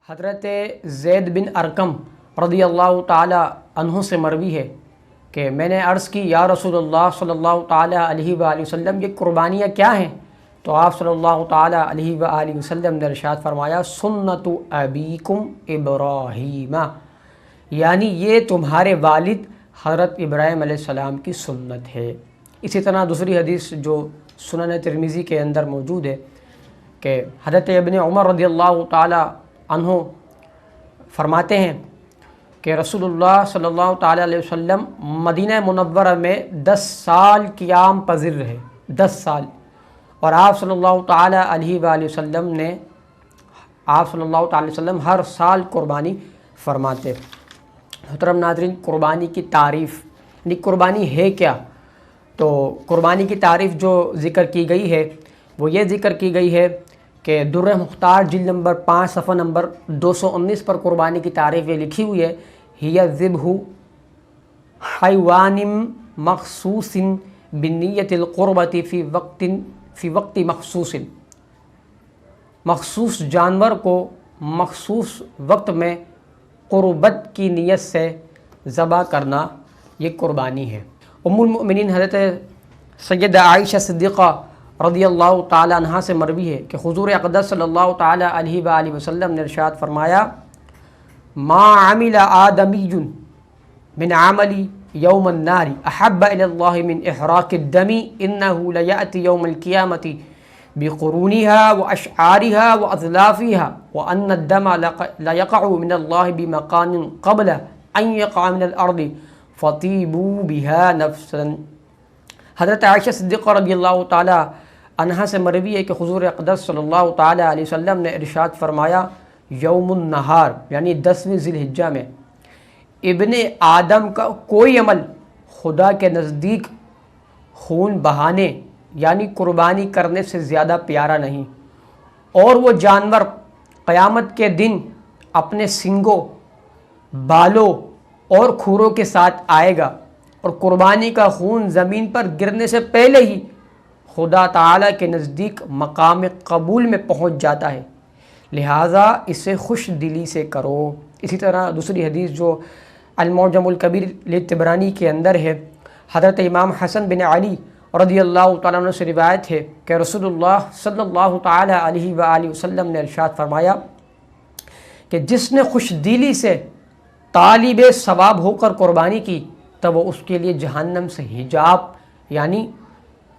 حضرت زید بن ارقم رضی اللہ تعالی عنہ سے مروی ہے کہ میں نے عرض کی یا رسول اللہ صلی اللہ تعالی علیہ وآلہ وسلم یہ قربانیاں کیا ہیں؟ تو آپ صلی اللہ تعالی علیہ وآلہ وسلم نے ارشاد فرمایا سنت ابیکم ابراہیم، یعنی یہ تمہارے والد حضرت ابراہیم علیہ السلام کی سنت ہے۔ اسی طرح دوسری حدیث جو سنن ترمذی کے اندر موجود ہے کہ حضرت ابن عمر رضی اللہ تعالی عنہ فرماتے ہیں کہ رسول اللہ صلی اللہ تعالی علیہ وسلم مدینہ منورہ میں 10 سال قیام پذیر رہے، 10 سال، اور آپ صلی اللہ تعالی علیہ وآلہ وسلم نے ہر سال قربانی فرماتے۔ محترم ناظرین، قربانی کی تعریف یعنی قربانی ہے کیا؟ تو قربانی کی تعریف جو ذکر کی گئی ہے وہ یہ ذکر کی گئی ہے کہ در مختار جلد نمبر 5 صفحہ نمبر 219 پر قربانی کی تعریف یہ لکھی ہوئی ہے ہی ذبح حیوان مخصوص بنیت القربۃ فی وقت مخصوص جانور کو مخصوص وقت میں قربت کی نیت سے ذبح کرنا یہ قربانی ہے۔ ام المؤمنین حضرت سیدہ عائشہ صدیقہ رضی اللہ تعالی عنہ سے مروی ہے کہ حضور اقدس صلی اللہ تعالی علیہ وآلہ وسلم نے ارشاد فرمایا ما عمل آدمی من عمل یوم النار احب الی اللہ من احراق الدم انه لیأتی یوم القیامت بقرونها واشعارها واظلافها وان الدم لیقع من اللہ بمکان قبل ان یقع من الارض فطیبوا بها نفسا۔ حضرت عائشہ صدیقہ رضی اللہ تعالی عنہ سے مروی ہے کہ حضور اقدس صلی اللہ تعالی علیہ وسلم نے ارشاد فرمایا یوم النہار یعنی 10ویں ذی الحجہ میں ابن آدم کا کوئی عمل خدا کے نزدیک خون بہانے یعنی قربانی کرنے سے زیادہ پیارا نہیں، اور وہ جانور قیامت کے دن اپنے سنگوں، بالوں اور کھوروں کے ساتھ آئے گا، اور قربانی کا خون زمین پر گرنے سے پہلے ہی خدا تعالیٰ کے نزدیک مقام قبول میں پہنچ جاتا ہے، لہٰذا اسے خوش دلی سے کرو۔ اسی طرح دوسری حدیث جو المعجم الکبیر لطبرانی کے اندر ہے، حضرت امام حسن بن علی رضی اللہ تعالیٰ عنہ سے روایت ہے کہ رسول اللہ صلی اللہ تعالی علیہ وآلہ وسلم نے ارشاد فرمایا کہ جس نے خوش دلی سے طالب ثواب ہو کر قربانی کی تب وہ اس کے لیے جہنم سے حجاب یعنی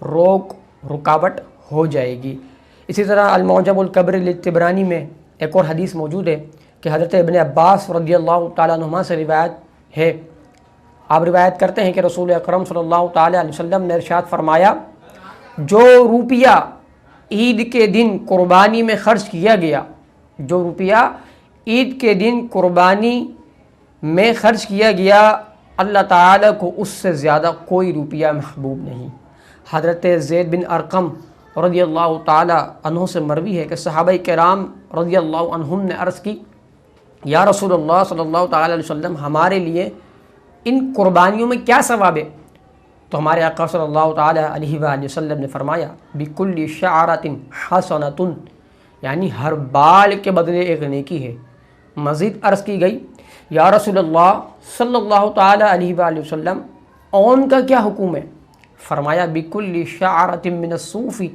رکاوٹ ہو جائے گی۔ اسی طرح المعجم الکبیر لطبرانی میں ایک اور حدیث موجود ہے کہ حضرت ابن عباس رضی اللہ تعالیٰ عنہما سے روایت ہے، آپ روایت کرتے ہیں کہ رسول اکرم صلی اللہ تعالی علیہ وسلم نے ارشاد فرمایا جو روپیہ عید کے دن قربانی میں خرچ کیا گیا، جو روپیہ عید کے دن قربانی میں خرچ کیا گیا، اللہ تعالیٰ کو اس سے زیادہ کوئی روپیہ محبوب نہیں۔ حضرت زید بن ارقم رضی اللہ تعالی عنہ سے مروی ہے کہ صحابہ کرام رضی اللہ عنہم نے عرض کی یا رسول اللہ صلی اللہ تعالی علیہ وسلم ہمارے لیے ان قربانیوں میں کیا ثواب ہے؟ تو ہمارے آقا صلی اللہ تعالی علیہ وآلہ وسلم نے فرمایا بِكُلِّ شَعْرَةٍ حَسَنَةٌ، یعنی ہر بال کے بدلے ایک نیکی ہے۔ مزید عرض کی گئی یا رسول اللہ صلی اللہ تعالی علیہ وآلہ وسلم اون کا کیا حکم ہے؟ فرمایا بِكُلِّ شَعْرَةٍ مِّنَ الصُّوفِ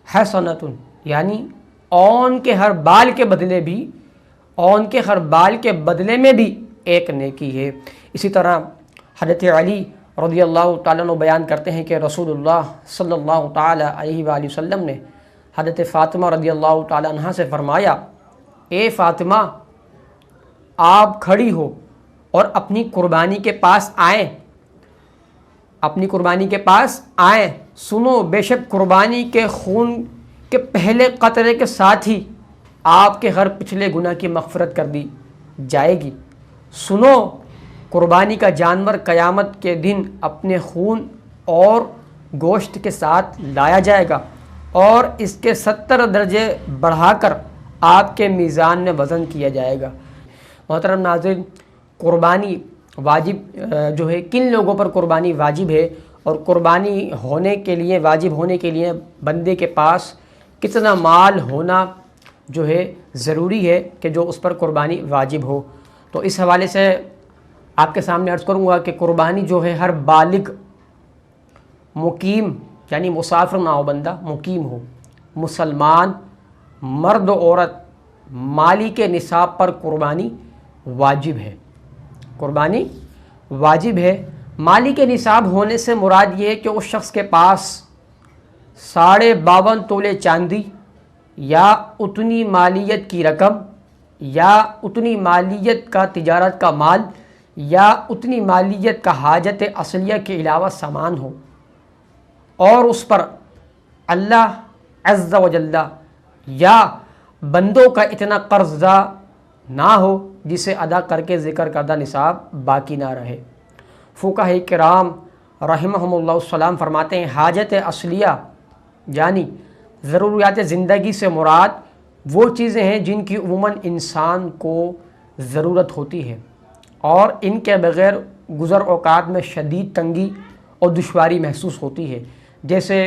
حَسَنَةٌ، یعنی اون کے ہر بال کے بدلے میں بھی ایک نیکی ہے۔ اسی طرح حضرت علی رضی اللہ تعالیٰ عنہ بیان کرتے ہیں کہ رسول اللہ صلی اللہ تعالی علیہ وآلہ وسلم نے حضرت فاطمہ رضی اللہ تعالیٰ عنہ سے فرمایا اے فاطمہ آپ کھڑی ہو اور اپنی قربانی کے پاس آئیں، سنو بے شک قربانی کے خون کے پہلے قطرے کے ساتھ ہی آپ کے ہر پچھلے گناہ کی مغفرت کر دی جائے گی۔ سنو قربانی کا جانور قیامت کے دن اپنے خون اور گوشت کے ساتھ لایا جائے گا اور اس کے 70 درجے بڑھا کر آپ کے میزان میں وزن کیا جائے گا۔ محترم ناظرین، قربانی واجب جو ہے کن لوگوں پر قربانی واجب ہے، اور قربانی واجب ہونے کے لیے بندے کے پاس کتنا مال ہونا جو ہے ضروری ہے کہ جو اس پر قربانی واجب ہو۔ تو اس حوالے سے آپ کے سامنے عرض کروں گا کہ قربانی جو ہے ہر بالغ مقیم یعنی مسافر نہ ہو، بندہ مقیم ہو، مسلمان مرد و عورت مالک نصاب پر قربانی واجب ہے۔ قربانی واجب ہے۔ مالک نصاب ہونے سے مراد یہ ہے کہ اس شخص کے پاس 52.5 تولے چاندی یا اتنی مالیت کی رقم یا اتنی مالیت کا تجارت کا مال یا اتنی مالیت کا حاجت اصلیہ کے علاوہ سامان ہو، اور اس پر اللہ عز و جل یا بندوں کا اتنا قرضہ نہ ہو جسے ادا کر کے ذکر کردہ نصاب باقی نہ رہے۔ فقہاء کرام رحمہم اللہ السلام فرماتے ہیں حاجت اصلیہ یعنی ضروریات زندگی سے مراد وہ چیزیں ہیں جن کی عموماً انسان کو ضرورت ہوتی ہے اور ان کے بغیر گزر اوقات میں شدید تنگی اور دشواری محسوس ہوتی ہے، جیسے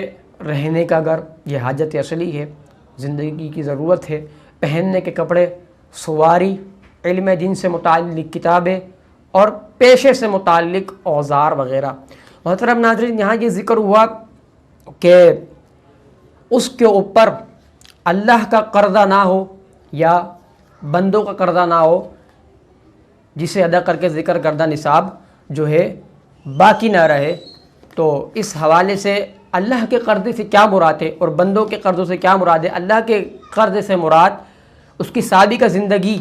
رہنے کا گھر، یہ حاجت اصلی ہے، زندگی کی ضرورت ہے، پہننے کے کپڑے، سواری، علم دین سے متعلق کتابیں اور پیشے سے متعلق اوزار وغیرہ۔ محترم ناظرین، یہاں یہ ذکر ہوا کہ اس کے اوپر اللہ کا قرضہ نہ ہو یا بندوں کا قرضہ نہ ہو جسے ادا کر کے ذکر کردہ نصاب جو ہے باقی نہ رہے۔ تو اس حوالے سے اللہ کے قرضے سے کیا مراد ہے اور بندوں کے قرضوں سے کیا مراد ہے؟ اللہ کے قرضے سے مراد اس کی سابقہ زندگی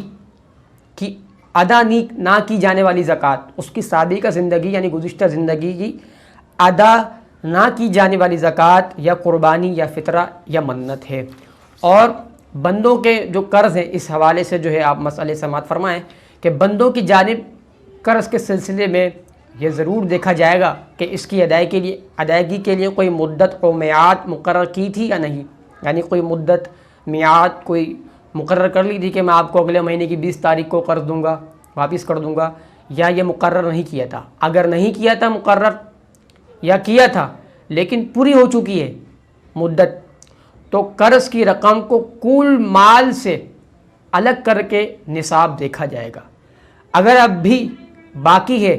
کی ادا نہ کی جانے والی زکوٰۃ، اس کی سابقہ زندگی یعنی گزشتہ زندگی کی ادا نہ کی جانے والی زکوٰۃ یا قربانی یا فطرہ یا منت ہے۔ اور بندوں کے جو قرض ہیں اس حوالے سے جو ہے آپ مسئلے سماعت فرمائیں کہ بندوں کی جانب قرض کے سلسلے میں یہ ضرور دیکھا جائے گا کہ اس کی ادائیگی کے لیے کوئی مدت و میعاد مقرر کی تھی یا نہیں، یعنی کوئی مدت میعاد کوئی مقرر کر لی تھی کہ میں آپ کو اگلے مہینے کی 20 تاریخ کو قرض دوں گا، واپس کر دوں گا، یا یہ مقرر نہیں کیا تھا۔ اگر نہیں کیا تھا مقرر یا کیا تھا لیکن پوری ہو چکی ہے مدت، تو قرض کی رقم کو کل مال سے الگ کر کے نصاب دیکھا جائے گا۔ اگر اب بھی باقی ہے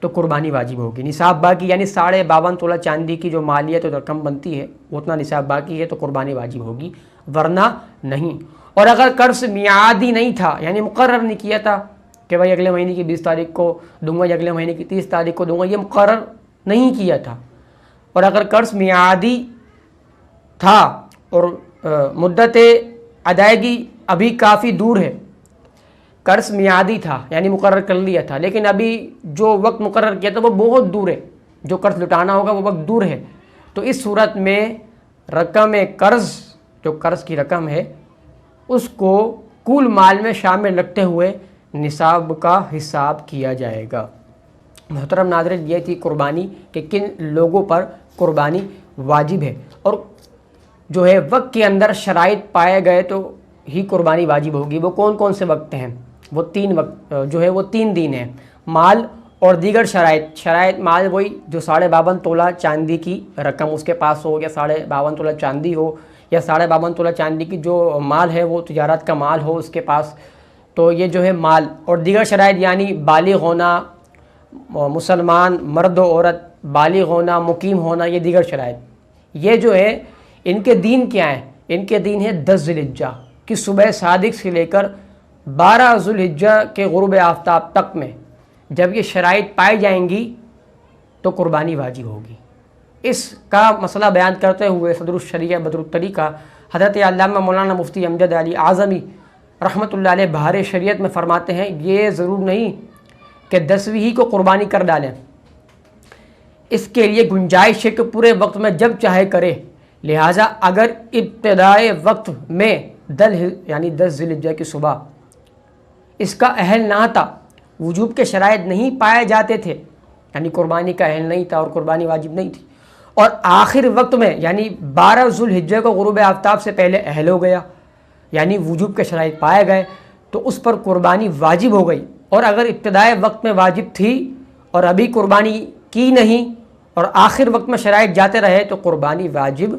تو قربانی واجب ہوگی۔ نصاب باقی یعنی 52.5 تولہ چاندی کی جو مالیت اور رقم بنتی ہے اتنا نصاب باقی ہے تو قربانی واجب ہوگی، ورنہ نہیں۔ اور اگر قرض میعادی نہیں تھا یعنی مقرر نہیں کیا تھا کہ بھائی اگلے مہینے کی 20 تاریخ کو دوں گا یا اگلے مہینے کی 30 تاریخ کو دوں گا، یہ مقرر نہیں کیا تھا، اور اگر قرض میعادی تھا اور مدت ادائیگی ابھی کافی دور ہے، قرض میعادی تھا یعنی مقرر کر لیا تھا لیکن ابھی جو وقت مقرر کیا تھا وہ بہت دور ہے، جو قرض لٹانا ہوگا وہ وقت دور ہے، تو اس صورت میں رقم قرض جو قرض کی رقم ہے اس کو کل مال میں شامل رکھتے ہوئے نصاب کا حساب کیا جائے گا۔ محترم ناظرین، یہ تھی قربانی کہ کن لوگوں پر قربانی واجب ہے، اور جو ہے وقت کے اندر شرائط پائے گئے تو ہی قربانی واجب ہوگی۔ وہ کون کون سے وقت ہیں؟ وہ 3 وقت جو ہے وہ 3 دن ہیں۔ مال اور دیگر شرائط مال وہی جو 52.5 تولہ چاندی کی رقم اس کے پاس ہو، یا 52.5 تولہ چاندی ہو، یا 52.5 تولہ چاندی کی جو مال ہے وہ تجارت کا مال ہو اس کے پاس، تو یہ جو ہے مال۔ اور دیگر شرائط یعنی بالغ ہونا، مسلمان مرد و عورت بالغ ہونا، مقیم ہونا، یہ دیگر شرائط، یہ جو ہے ان کے دین کیا ہیں؟ ان کے دین ہے 10 ذی الحجہ کی صبح صادق سے لے کر 12 ذی الحجہ کے غروب آفتاب تک میں جب یہ شرائط پائی جائیں گی تو قربانی واجب ہوگی۔ اس کا مسئلہ بیان کرتے ہوئے صدر الشریعہ بدر الطریقہ حضرت علامہ مولانا مفتی امجد علی اعظمی رحمۃ اللہ علیہ بہار شریعت میں فرماتے ہیں یہ ضرور نہیں کہ 10ویں ہی کو قربانی کر ڈالیں، اس کے لیے گنجائش ہے کہ پورے وقت میں جب چاہے کرے، لہٰذا اگر ابتدائے وقت میں یعنی 10 ذی الحجہ کی صبح اس کا اہل نہ تھا، وجوب کے شرائط نہیں پائے جاتے تھے، یعنی قربانی کا اہل نہیں تھا اور قربانی واجب نہیں تھی، اور آخر وقت میں یعنی 12 ذی الحجہ کو غروب آفتاب سے پہلے اہل ہو گیا، یعنی وجوب کے شرائط پائے گئے، تو اس پر قربانی واجب ہو گئی۔ اور اگر ابتدائے وقت میں واجب تھی اور ابھی قربانی کی نہیں اور آخر وقت میں شرائط جاتے رہے تو قربانی واجب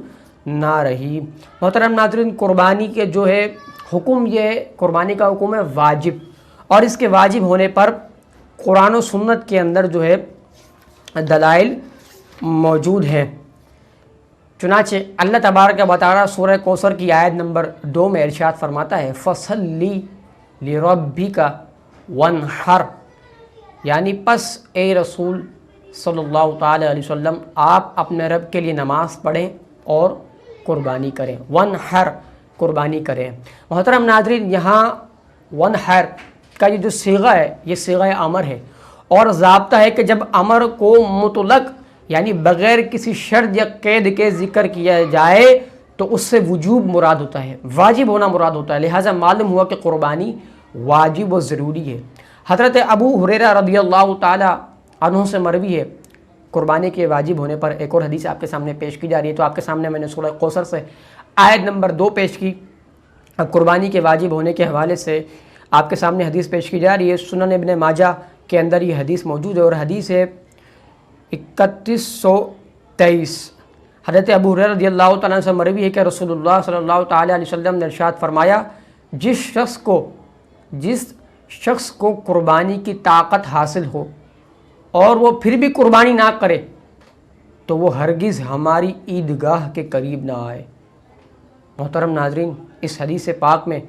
نہ رہی۔ محترم ناظرین، قربانی کے جو ہے حکم، یہ قربانی کا حکم ہے واجب، اور اس کے واجب ہونے پر قرآن و سنت کے اندر جو ہے دلائل موجود ہیں۔ چنانچہ اللہ تبارک و تعالیٰ سورہ کوثر کی آیت نمبر 2 میں ارشاد فرماتا ہے فَصَلِّ لِرَبِّكَ وَانْحَرْ، یعنی پس اے رسول صلی اللہ تعالی علیہ وسلم آپ اپنے رب کے لیے نماز پڑھیں اور قربانی کریں۔ وَانْحَرْ، قربانی کریں۔ محترم ناظرین، یہاں وَانْحَرْ کا یہ جو صیغہ ہے یہ صیغہ امر ہے، اور ضابطہ ہے کہ جب امر کو مطلق یعنی بغیر کسی شرط یا قید کے ذکر کیا جائے تو اس سے وجوب مراد ہوتا ہے، واجب ہونا مراد ہوتا ہے، لہٰذا معلوم ہوا کہ قربانی واجب و ضروری ہے۔ حضرت ابو ہریرہ رضی اللہ تعالی عنہ سے مروی ہے قربانی کے واجب ہونے پر۔ ایک اور حدیث آپ کے سامنے پیش کی جا رہی ہے، تو آپ کے سامنے میں نے سورہ کوثر سے آیت نمبر 2 پیش کی۔ اب قربانی کے واجب ہونے کے حوالے سے آپ کے سامنے حدیث پیش کی جا رہی ہے، سنن ابن ماجہ کے اندر یہ حدیث موجود ہے، اور حدیث ہے 3123۔ حضرت ابو ہریرہ رضی اللہ تعالیٰ عنہ سے مروی ہے کہ رسول اللہ صلی اللہ تعالیٰ علیہ وسلم نے ارشاد فرمایا جس شخص کو قربانی کی طاقت حاصل ہو اور وہ پھر بھی قربانی نہ کرے تو وہ ہرگز ہماری عیدگاہ کے قریب نہ آئے۔ محترم ناظرین، اس حدیث پاک میں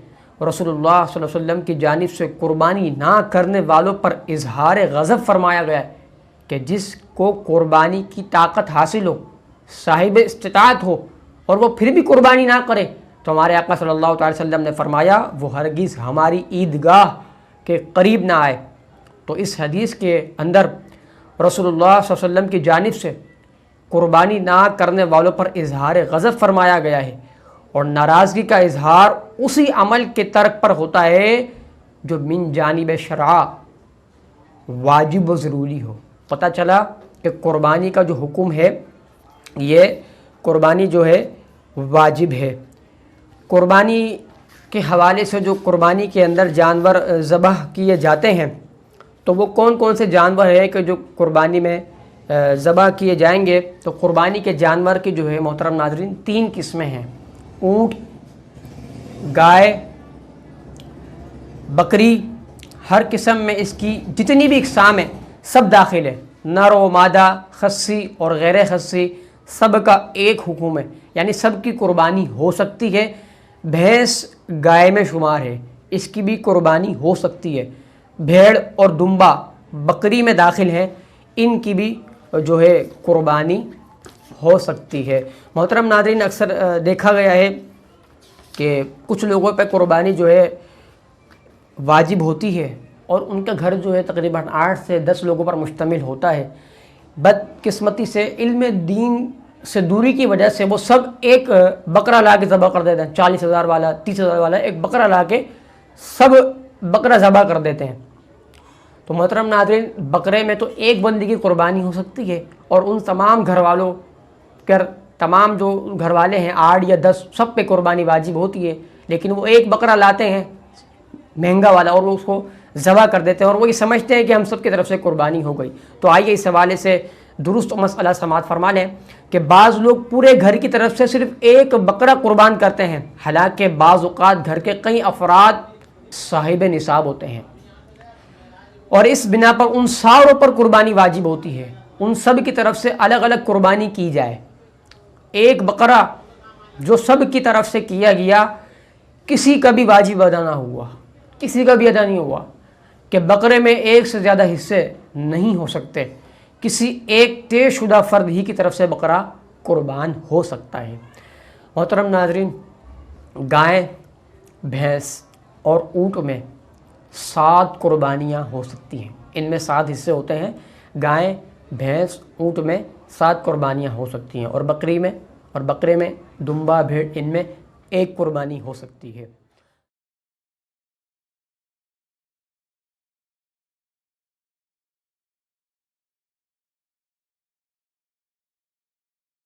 رسول اللہ صلی اللہ علیہ وسلم کی جانب سے قربانی نہ کرنے والوں پر اظہار غضب فرمایا گیا ہے کہ جس کو قربانی کی طاقت حاصل ہو، صاحب استطاعت ہو، اور وہ پھر بھی قربانی نہ کرے تو ہمارے آقا صلی اللہ علیہ وسلم نے فرمایا وہ ہرگز ہماری عیدگاہ کے قریب نہ آئے۔ تو اس حدیث کے اندر رسول اللہ صلی اللہ علیہ وسلم کی جانب سے قربانی نہ کرنے والوں پر اظہار غضب فرمایا گیا ہے، اور ناراضگی کا اظہار اسی عمل کے ترک پر ہوتا ہے جو من جانب شرع واجب و ضروری ہو۔ پتہ چلا کہ قربانی کا جو حکم ہے یہ قربانی جو ہے واجب ہے۔ قربانی کے حوالے سے جو قربانی کے اندر جانور ذبح کیے جاتے ہیں تو وہ کون کون سے جانور ہیں کہ جو قربانی میں ذبح کیے جائیں گے؟ تو قربانی کے جانور کی جو ہے محترم ناظرین 3 قسمیں ہیں: اونٹ، گائے، بکری۔ ہر قسم میں اس کی جتنی بھی اقسام ہیں سب داخل ہیں، نر و مادہ، خصی اور غیر خصی، سب کا ایک حکم ہے، یعنی سب کی قربانی ہو سکتی ہے۔ بھینس گائے میں شمار ہے، اس کی بھی قربانی ہو سکتی ہے۔ بھیڑ اور دمبا بکری میں داخل ہیں، ان کی بھی جو ہے قربانی ہو سکتی ہے۔ محترم ناظرین، اکثر دیکھا گیا ہے کہ کچھ لوگوں پہ قربانی جو ہے واجب ہوتی ہے اور ان کا گھر جو ہے تقریباً 8 سے 10 لوگوں پر مشتمل ہوتا ہے۔ بدقسمتی سے علم دین سے دوری کی وجہ سے وہ سب ایک بکرا لا کے ذبح کر دیتے ہیں، 40,000 والا، 30,000 والا ایک بکرا لا کے سب بکرا ذبح کر دیتے ہیں۔ تو محترم ناظرین، بکرے میں تو ایک بندے کی قربانی ہو سکتی ہے، اور ان تمام گھر والوں تمام جو گھر والے ہیں 8 یا 10 سب پہ قربانی واجب ہوتی ہے، لیکن وہ ایک بکرا لاتے ہیں مہنگا والا اور وہ اس کو ذبح کر دیتے ہیں، اور وہ یہ سمجھتے ہیں کہ ہم سب کی طرف سے قربانی ہو گئی۔ تو آئیے اس حوالے سے درست مسئلہ سماعت فرما لیں کہ بعض لوگ پورے گھر کی طرف سے صرف ایک بکرا قربان کرتے ہیں، حالانکہ بعض اوقات گھر کے کئی افراد صاحب نصاب ہوتے ہیں، اور اس بنا پر ان ساروں پر قربانی واجب ہوتی ہے۔ ان سب کی طرف سے الگ الگ قربانی کی جائے۔ ایک بکرا جو سب کی طرف سے کیا گیا، کسی کا بھی واجب ادا نہ ہوا، کسی کا بھی ادا نہیں ہوا کہ بکرے میں ایک سے زیادہ حصے نہیں ہو سکتے، کسی ایک طے شدہ فرد ہی کی طرف سے بکرا قربان ہو سکتا ہے۔ محترم ناظرین، گائے، بھینس اور اونٹ میں 7 قربانیاں ہو سکتی ہیں، ان میں 7 حصے ہوتے ہیں۔ گائے، بھینس، اونٹ میں 7 قربانیاں ہو سکتی ہیں، اور بکرے میں دمبا، بھیڑ، ان میں 1 قربانی ہو سکتی ہے۔